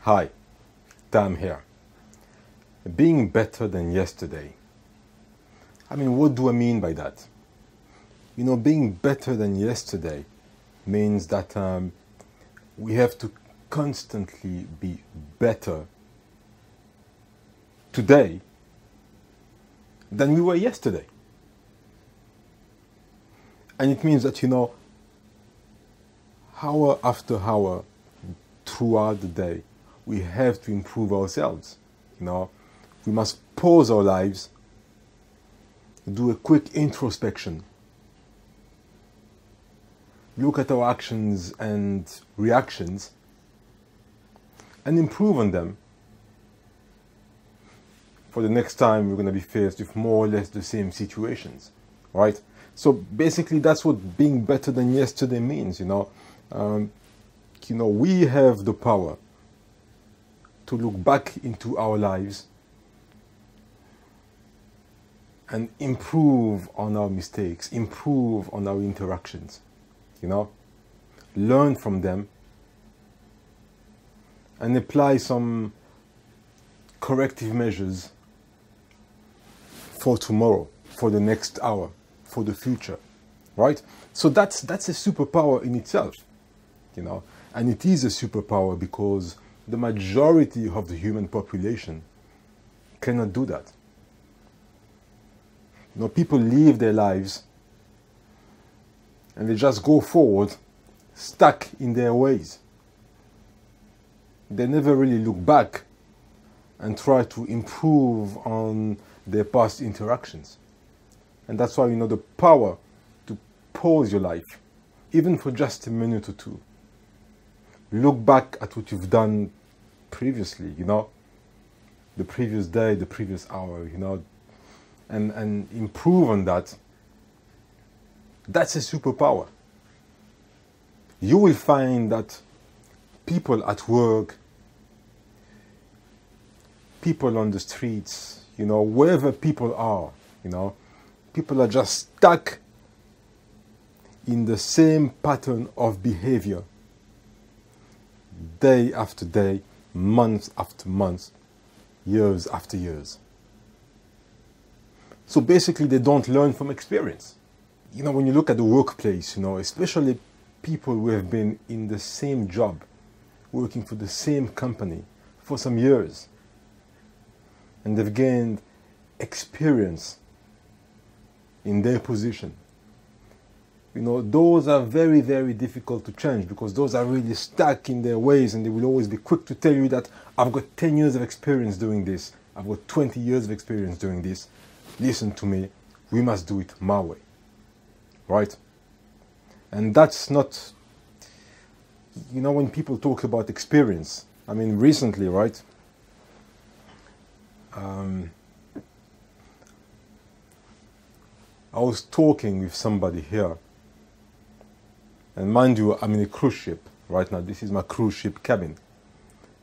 Hi, Tam here. Being better than yesterday. What do I mean by that? Being better than yesterday means that we have to constantly be better today than we were yesterday. And it means that, hour after hour throughout the day, we have to improve ourselves. We must pause our lives, do a quick introspection, look at our actions and reactions, and improve on them for the next time we're going to be faced with more or less the same situations, right? So basically that's what being better than yesterday means, we have the power to look back into our lives and improve on our mistakes, improve on our interactions, learn from them and apply some corrective measures for tomorrow, for the next hour, for the future, right? So that's a superpower in itself, and it is a superpower because the majority of the human population cannot do that. People live their lives and they just go forward, stuck in their ways. They never really look back and try to improve on their past interactions. And that's why, the power to pause your life, even for just a minute or two. Look back at what you've done previously, the previous day, the previous hour, and improve on that. That's a superpower. You will find that people at work, people on the streets, wherever people are, people are just stuck in the same pattern of behavior, day after day, month after month, years after years. So basically they don't learn from experience. When you look at the workplace, especially people who have been in the same job, working for the same company for some years, and they've gained experience in their position. Those are very, very difficult to change because those are really stuck in their ways, and they will always be quick to tell you that I've got 10 years of experience doing this. I've got 20 years of experience doing this. Listen to me. We must do it my way. Right? And that's not, when people talk about experience, recently, right? I was talking with somebody here. And mind you, I'm in a cruise ship right now. This is my cruise ship cabin.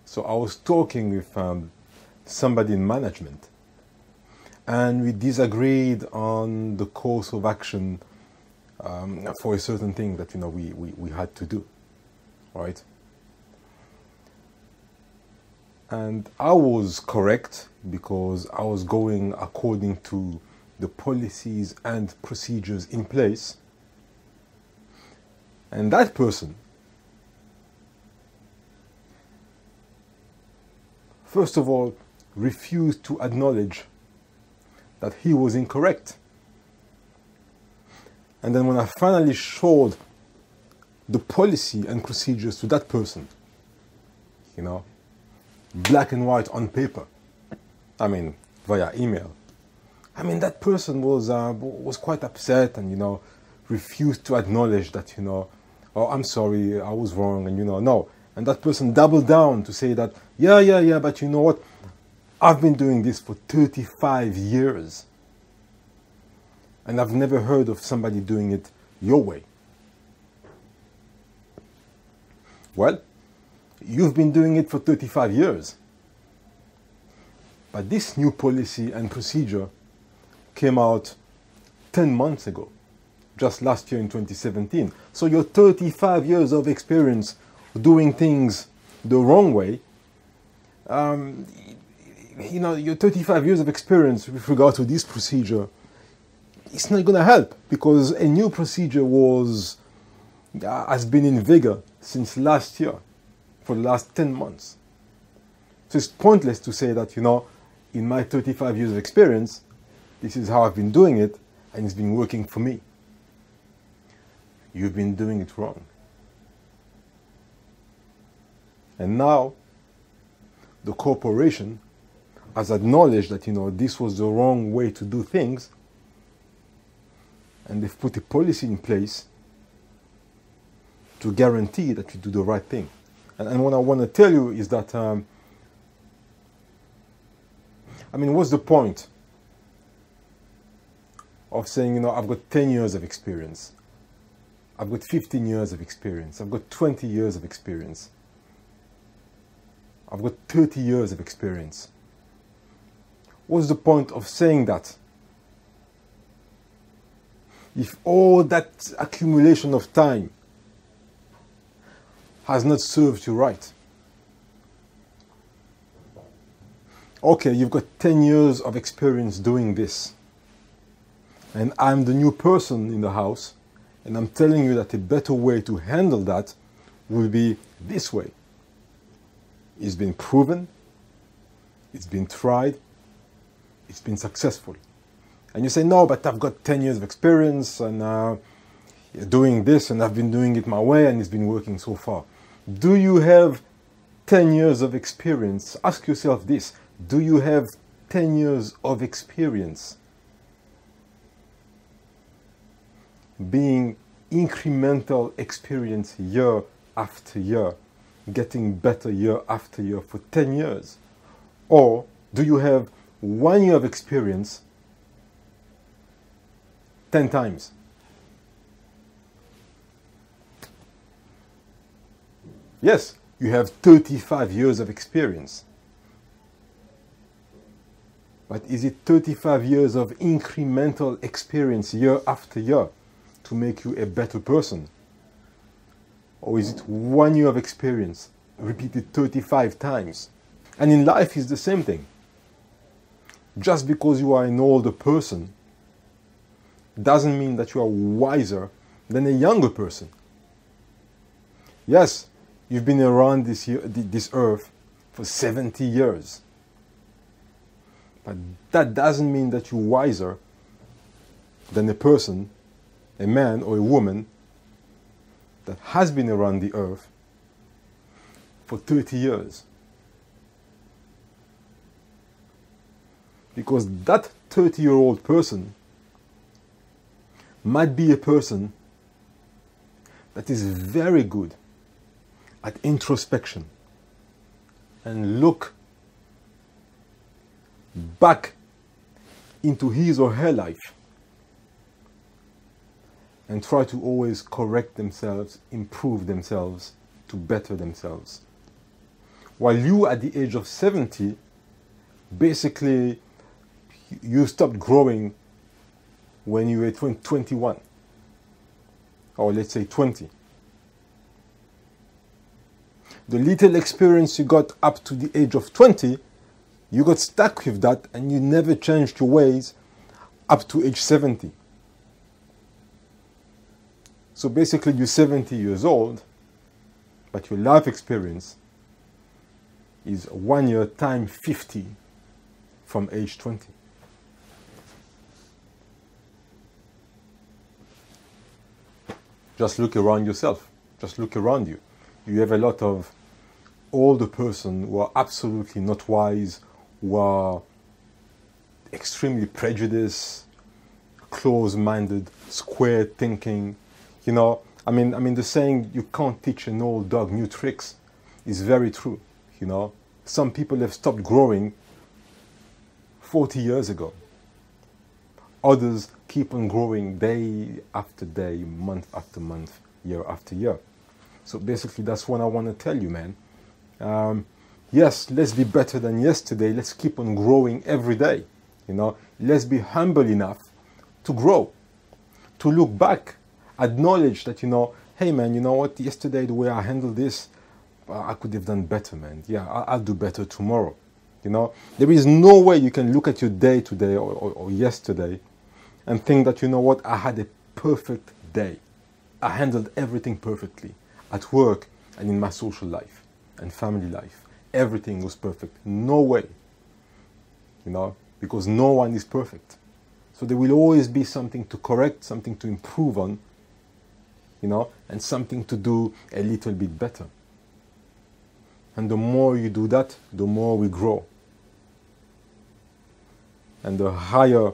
So I was talking with somebody in management. And we disagreed on the course of action for a certain thing that, we had to do. Right? And I was correct because I was going according to the policies and procedures in place. And that person, first of all, refused to acknowledge that he was incorrect. And then when I finally showed the policy and procedures to that person, black and white on paper, via email, that person was quite upset and, refused to acknowledge that, oh, I'm sorry, I was wrong, and, no. And that person doubled down to say that, yeah, but you know what? I've been doing this for 35 years. And I've never heard of somebody doing it your way. Well, you've been doing it for 35 years. But this new policy and procedure came out 10 months ago, just last year in 2017. So your 35 years of experience doing things the wrong way um, you know, your 35 years of experience with regard to this procedure, it's not going to help, because a new procedure has been in vigor since last year, for the last 10 months. So it's pointless to say that, you know, in my 35 years of experience, this is how I've been doing it, and it's been working for me. You've been doing it wrong. And now, the corporation has acknowledged that, you know, this was the wrong way to do things, and they've put a policy in place to guarantee that you do the right thing. And what I want to tell you is that, I mean, what's the point of saying, you know, I've got 10 years of experience, I've got 15 years of experience, I've got 20 years of experience, I've got 30 years of experience. What's the point of saying that if all that accumulation of time has not served you right? Okay, you've got 10 years of experience doing this, and I'm the new person in the house, and I'm telling you that a better way to handle that will be this way. It's been proven, it's been tried, it's been successful. And you say, no, but I've got 10 years of experience and doing this, and I've been doing it my way, and it's been working so far. Do you have 10 years of experience? Ask yourself this. Do you have 10 years of experience being incremental experience year after year, getting better year after year for 10 years? Or do you have 1 year of experience 10 times? Yes, you have 35 years of experience. But is it 35 years of incremental experience year after year to make you a better person? Or is it 1 year of experience repeated 35 times? And in life it's the same thing. Just because you are an older person doesn't mean that you are wiser than a younger person. Yes, you've been around this earth for 70 years. But that doesn't mean that you're wiser than a person, a man or a woman, that has been around the earth for 30 years. Because that 30-year-old person might be a person that is very good at introspection and look back into his or her life and try to always correct themselves, improve themselves, to better themselves. While you at the age of 70, basically you stopped growing when you were 21, or let's say 20. The little experience you got up to the age of 20, you got stuck with that and you never changed your ways up to age 70. So basically you're 70 years old, but your life experience is 1 year times 50 from age 20. Just look around yourself. Just look around you. You have a lot of older person who are absolutely not wise, who are extremely prejudiced, close-minded, square thinking. You know, I mean, the saying, you can't teach an old dog new tricks, is very true. You know, some people have stopped growing 40 years ago. Others keep on growing day after day, month after month, year after year. So basically, that's what I want to tell you, man. Yes, let's be better than yesterday. Let's keep on growing every day. You know, let's be humble enough to grow, to look back, acknowledge that, you know, hey man, you know what, yesterday the way I handled this, I could have done better, man. Yeah, I'll do better tomorrow. You know, there is no way you can look at your day today or yesterday and think that, you know what, I had a perfect day. I handled everything perfectly at work and in my social life and family life. Everything was perfect. No way. You know, because no one is perfect. So there will always be something to correct, something to improve on, you know, and something to do a little bit better. And the more you do that, the more we grow. And the higher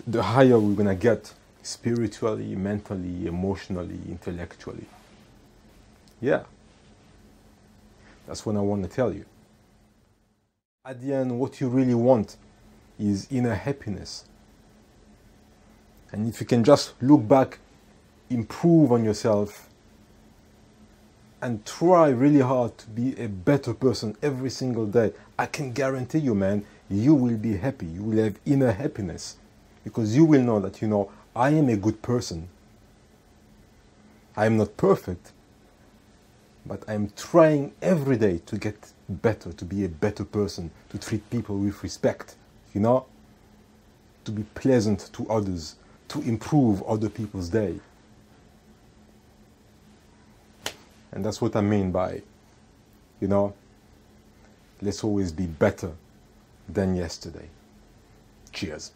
we're gonna get spiritually, mentally, emotionally, intellectually. Yeah. That's what I want to tell you. At the end, what you really want is inner happiness. And if you can just look back, improve on yourself, and try really hard to be a better person every single day, I can guarantee you, man, you will be happy. You will have inner happiness. Because you will know that, you know, I am a good person. I am not perfect, but I am trying every day to get better, to be a better person, to treat people with respect, you know, to be pleasant to others, to improve other people's day. And that's what I mean by, you know, let's always be better than yesterday. Cheers.